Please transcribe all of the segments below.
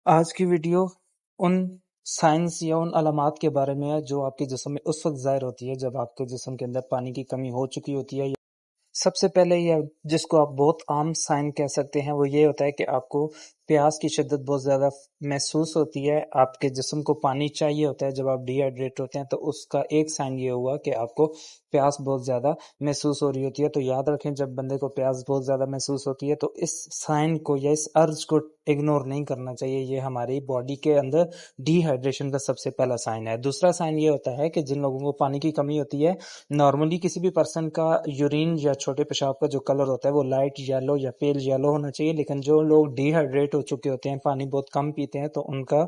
آج کی ویڈیو ان سائنس یا ان علامات کے بارے میں ہے جو آپ کے جسم میں اس وقت ظاہر ہوتی ہے جب آپ کے جسم کے اندر پانی کی کمی ہو چکی ہوتی ہے۔ سب سے پہلے یہ جس کو آپ بہت عام سائن کہہ سکتے ہیں وہ یہ ہوتا ہے کہ آپ کو پیاس کی شدت بہت زیادہ محسوس ہوتی ہے، آپ کے جسم کو پانی چاہیے ہوتا ہے۔ جب آپ ڈی ہائیڈریٹ ہوتے ہیں تو اس کا ایک سائن یہ ہوا کہ آپ کو پیاس بہت زیادہ محسوس ہو رہی ہوتی ہے۔ تو یاد رکھیں جب بندے کو پیاس بہت زیادہ محسوس ہوتی ہے تو اس سائن کو یا اس ارج کو اگنور نہیں کرنا چاہیے، یہ ہماری باڈی کے اندر ڈی ہائیڈریشن کا سب سے پہلا سائن ہے۔ دوسرا سائن یہ ہوتا ہے کہ جن لوگوں کو پانی کی کمی ہوتی ہے، نارملی کسی بھی پرسن کا یورین یا چھوٹے پیشاب کا جو کلر ہوتا ہے وہ لائٹ یلو یا پیل یلو ہونا چاہیے، لیکن جو لوگ ڈی ہائیڈریٹ ہو چکے ہوتے ہیں، پانی بہت کم پیتے ہیں، تو ان کا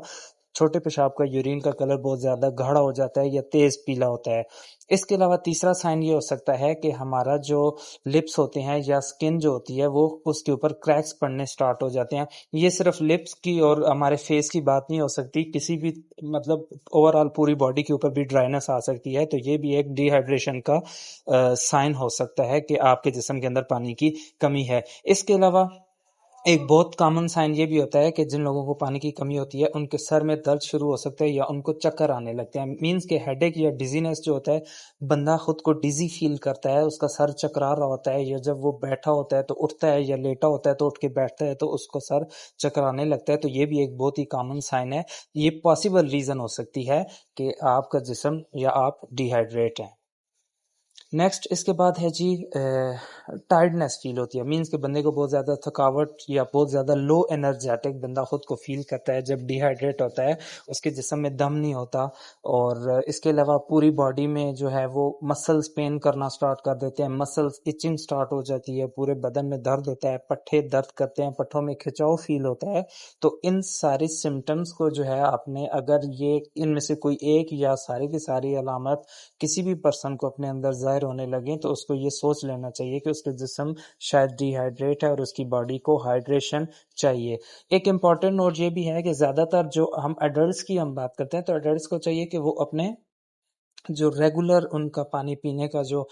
چھوٹے پیشاب کا یورین کا کلر بہت زیادہ گاڑھا ہو جاتا ہے یا تیز پیلا ہوتا ہے۔ اس کے علاوہ تیسرا سائن یہ ہو سکتا ہے کہ ہمارا جو لپس ہوتے ہیں یا سکن جو ہوتی ہے وہ اس کے اوپر کریکس پڑنے سٹارٹ ہو جاتے ہیں۔ یہ صرف لپس کی اور ہمارے فیس کی بات نہیں ہو سکتی، کسی بھی مطلب اوور آل پوری باڈی کے اوپر بھی ڈرائنس آ سکتی ہے، تو یہ بھی ایک ڈی ہائیڈریشن کا سائن ہو سکتا ہے کہ آپ کے جسم کے اندر پانی کی کمی ہے۔ اس کے علاوہ ایک بہت کامن سائن یہ بھی ہوتا ہے کہ جن لوگوں کو پانی کی کمی ہوتی ہے ان کے سر میں درد شروع ہو سکتا ہے یا ان کو چکر آنے لگتے ہیں، مینز کہ ہیڈ ایک یا ڈیزینس جو ہوتا ہے، بندہ خود کو ڈیزی فیل کرتا ہے، اس کا سر چکرا رہا ہوتا ہے، یا جب وہ بیٹھا ہوتا ہے تو اٹھتا ہے یا لیٹا ہوتا ہے تو اٹھ کے بیٹھتا ہے تو اس کو سر چکرانے لگتا ہے، تو یہ بھی ایک بہت ہی کامن سائن ہے۔ یہ پاسبل ریزن ہو سکتی ہے کہ آپ کا جسم یا آپ ڈی ہائیڈریٹ ہیں۔ نیکسٹ اس کے بعد ہے جی ٹائرڈنس فیل ہوتی ہے، مینز کہ بندے کو بہت زیادہ تھکاوٹ یا بہت زیادہ لو انرجیٹک بندہ خود کو فیل کرتا ہے جب ڈی ہائیڈریٹ ہوتا ہے، اس کے جسم میں دم نہیں ہوتا، اور اس کے علاوہ پوری باڈی میں جو ہے وہ مسلز پین کرنا سٹارٹ کر دیتے ہیں، مسلز ایچنگ سٹارٹ ہو جاتی ہے، پورے بدن میں درد ہوتا ہے، پٹھے درد کرتے ہیں، پٹھوں میں کھچاؤ فیل ہوتا ہے۔ تو ان ساری سمٹمز کو جو ہے آپ نے اگر یہ ان میں سے کوئی ایک یا ساری کی ساری علامت کسی بھی پرسن کو اپنے اندر ظاہر ہونے لگیں تو اس کو یہ سوچ لینا چاہیے کہ اس کے جسم شاید ڈی ہائیڈریٹ ہے اور اس کی باڈی کو ہائیڈریشن چاہیے۔ ایک امپورٹنٹ نوٹ یہ بھی ہے کہ زیادہ تر جو ہم ایڈلٹس کی ہم بات کرتے ہیں تو ایڈلٹس کو چاہیے کہ وہ اپنے جو ریگولر ان کا پانی پینے کا جو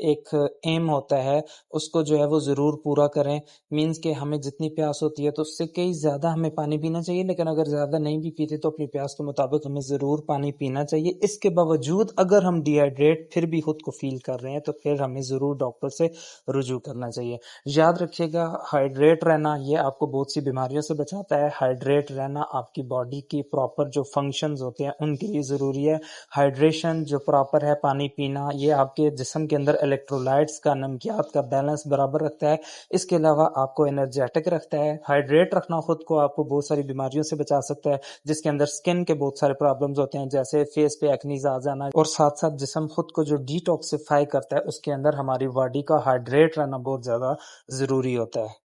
ایک ایم ہوتا ہے اس کو جو ہے وہ ضرور پورا کریں، مینز کہ ہمیں جتنی پیاس ہوتی ہے تو اس سے کئی زیادہ ہمیں پانی پینا چاہیے، لیکن اگر زیادہ نہیں بھی پیتے تو اپنی پیاس کے مطابق ہمیں ضرور پانی پینا چاہیے۔ اس کے باوجود اگر ہم ڈی ہائیڈریٹ پھر بھی خود کو فیل کر رہے ہیں تو پھر ہمیں ضرور ڈاکٹر سے رجوع کرنا چاہیے۔ یاد رکھیے گا ہائیڈریٹ رہنا یہ آپ کو بہت سی بیماریوں سے بچاتا ہے، ہائیڈریٹ رہنا آپ کی باڈی کی پراپر جو فنکشنز ہوتے ہیں ان کے لیے ضروری ہے۔ ہائیڈریشن جو پراپر ہے، پانی پینا، یہ آپ کے جسم کے اندر الیکٹرولائٹس کا، نمکیات کا بیلنس برابر رکھتا ہے۔ اس کے علاوہ آپ کو انرجیٹک رکھتا ہے۔ ہائیڈریٹ رکھنا خود کو آپ کو بہت ساری بیماریوں سے بچا سکتا ہے، جس کے اندر سکن کے بہت سارے پرابلمز ہوتے ہیں جیسے فیس پہ ایکنیز آ جانا، اور ساتھ ساتھ جسم خود کو جو ڈی ٹاکسیفائی کرتا ہے اس کے اندر ہماری باڈی کا ہائیڈریٹ رہنا بہت زیادہ ضروری ہوتا ہے۔